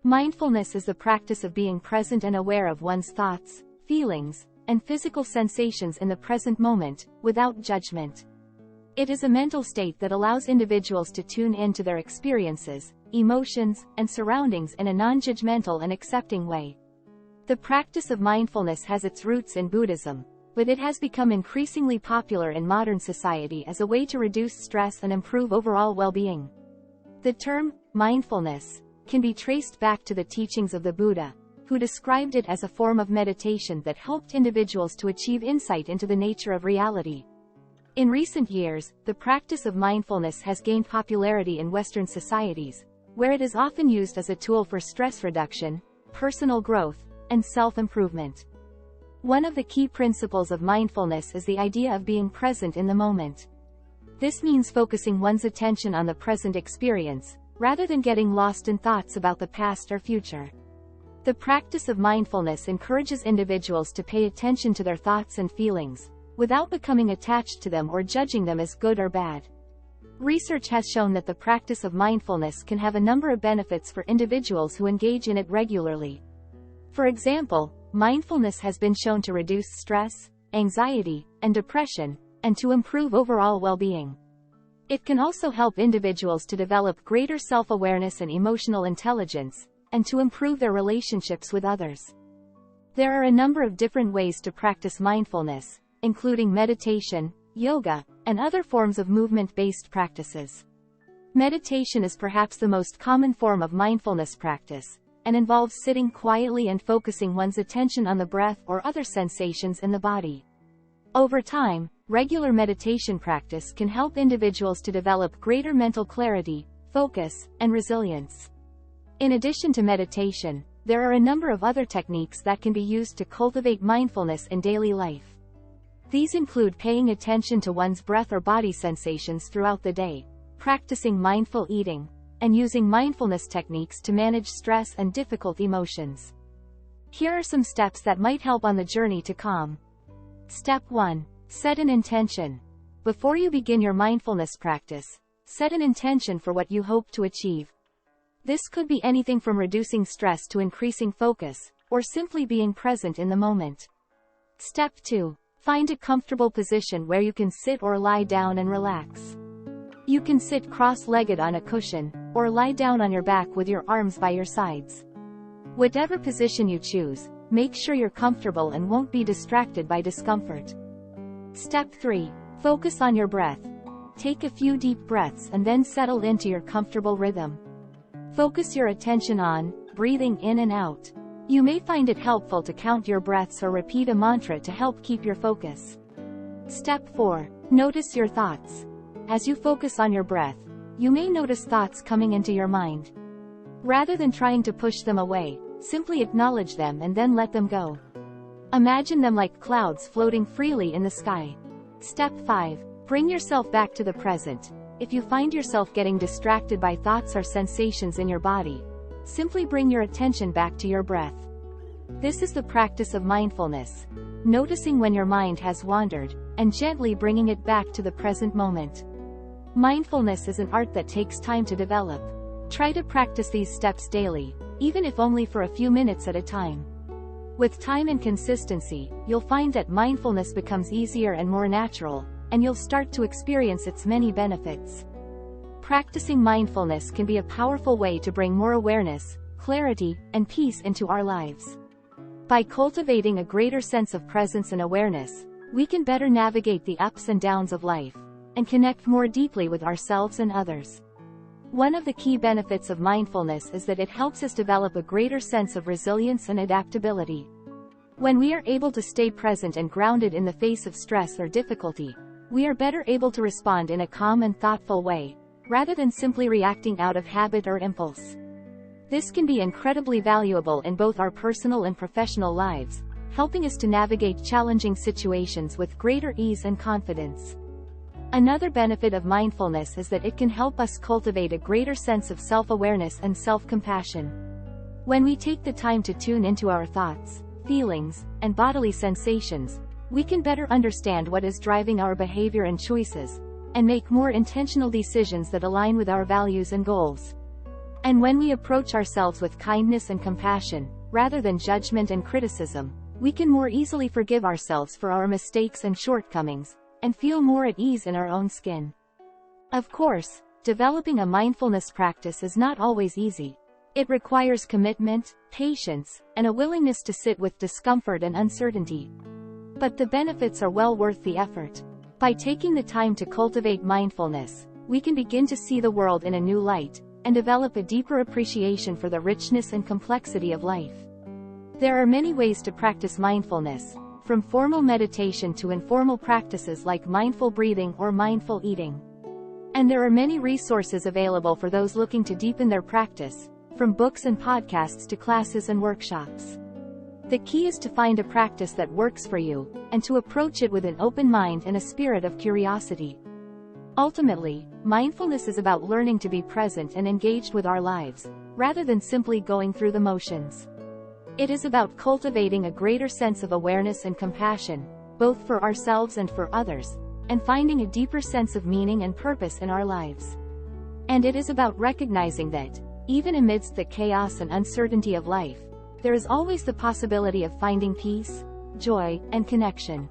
Mindfulness is the practice of being present and aware of one's thoughts, feelings, and physical sensations in the present moment, without judgment. It is a mental state that allows individuals to tune into their experiences, emotions, and surroundings in a non-judgmental and accepting way. The practice of mindfulness has its roots in Buddhism, but it has become increasingly popular in modern society as a way to reduce stress and improve overall well-being. The term, mindfulness, can be traced back to the teachings of the Buddha, who described it as a form of meditation that helped individuals to achieve insight into the nature of reality. In recent years, the practice of mindfulness has gained popularity in Western societies, where it is often used as a tool for stress reduction, personal growth, and self-improvement. One of the key principles of mindfulness is the idea of being present in the moment. This means focusing one's attention on the present experience, rather than getting lost in thoughts about the past or future. The practice of mindfulness encourages individuals to pay attention to their thoughts and feelings, without becoming attached to them or judging them as good or bad. Research has shown that the practice of mindfulness can have a number of benefits for individuals who engage in it regularly. For example, mindfulness has been shown to reduce stress, anxiety, and depression, and to improve overall well-being. It can also help individuals to develop greater self-awareness and emotional intelligence, and to improve their relationships with others. There are a number of different ways to practice mindfulness, including meditation, yoga, and other forms of movement-based practices. Meditation is perhaps the most common form of mindfulness practice, and involves sitting quietly and focusing one's attention on the breath or other sensations in the body. Over time, regular meditation practice can help individuals to develop greater mental clarity, focus, and resilience. In addition to meditation, there are a number of other techniques that can be used to cultivate mindfulness in daily life. These include paying attention to one's breath or body sensations throughout the day, practicing mindful eating, and using mindfulness techniques to manage stress and difficult emotions. Here are some steps that might help on the journey to calm. Step 1. Set an intention. Before you begin your mindfulness practice, set an intention for what you hope to achieve. This could be anything from reducing stress to increasing focus, or simply being present in the moment. Step 2. Find a comfortable position where you can sit or lie down and relax. You can sit cross-legged on a cushion, or lie down on your back with your arms by your sides. Whatever position you choose, make sure you're comfortable and won't be distracted by discomfort. Step 3. Focus on your breath. Take a few deep breaths and then settle into your comfortable rhythm. Focus your attention on breathing in and out. You may find it helpful to count your breaths or repeat a mantra to help keep your focus. Step 4. Notice your thoughts. As you focus on your breath, you may notice thoughts coming into your mind. Rather than trying to push them away, simply acknowledge them and then let them go. Imagine them like clouds floating freely in the sky. Step 5. Bring yourself back to the present. If you find yourself getting distracted by thoughts or sensations in your body, simply bring your attention back to your breath. This is the practice of mindfulness, noticing when your mind has wandered, and gently bringing it back to the present moment. Mindfulness is an art that takes time to develop. Try to practice these steps daily, even if only for a few minutes at a time. With time and consistency, you'll find that mindfulness becomes easier and more natural, and you'll start to experience its many benefits. Practicing mindfulness can be a powerful way to bring more awareness, clarity, and peace into our lives. By cultivating a greater sense of presence and awareness, we can better navigate the ups and downs of life, and connect more deeply with ourselves and others. One of the key benefits of mindfulness is that it helps us develop a greater sense of resilience and adaptability. When we are able to stay present and grounded in the face of stress or difficulty, we are better able to respond in a calm and thoughtful way, rather than simply reacting out of habit or impulse. This can be incredibly valuable in both our personal and professional lives, helping us to navigate challenging situations with greater ease and confidence. Another benefit of mindfulness is that it can help us cultivate a greater sense of self-awareness and self-compassion. When we take the time to tune into our thoughts, feelings, and bodily sensations, we can better understand what is driving our behavior and choices, and make more intentional decisions that align with our values and goals. And when we approach ourselves with kindness and compassion, rather than judgment and criticism, we can more easily forgive ourselves for our mistakes and shortcomings, and feel more at ease in our own skin. Of course, developing a mindfulness practice is not always easy. It requires commitment, patience, and a willingness to sit with discomfort and uncertainty. But the benefits are well worth the effort. By taking the time to cultivate mindfulness, we can begin to see the world in a new light, and develop a deeper appreciation for the richness and complexity of life. There are many ways to practice mindfulness, from formal meditation to informal practices like mindful breathing or mindful eating. And there are many resources available for those looking to deepen their practice, from books and podcasts to classes and workshops. The key is to find a practice that works for you, and to approach it with an open mind and a spirit of curiosity. Ultimately, mindfulness is about learning to be present and engaged with our lives, rather than simply going through the motions. It is about cultivating a greater sense of awareness and compassion, both for ourselves and for others, and finding a deeper sense of meaning and purpose in our lives. And it is about recognizing that, even amidst the chaos and uncertainty of life, there is always the possibility of finding peace, joy, and connection.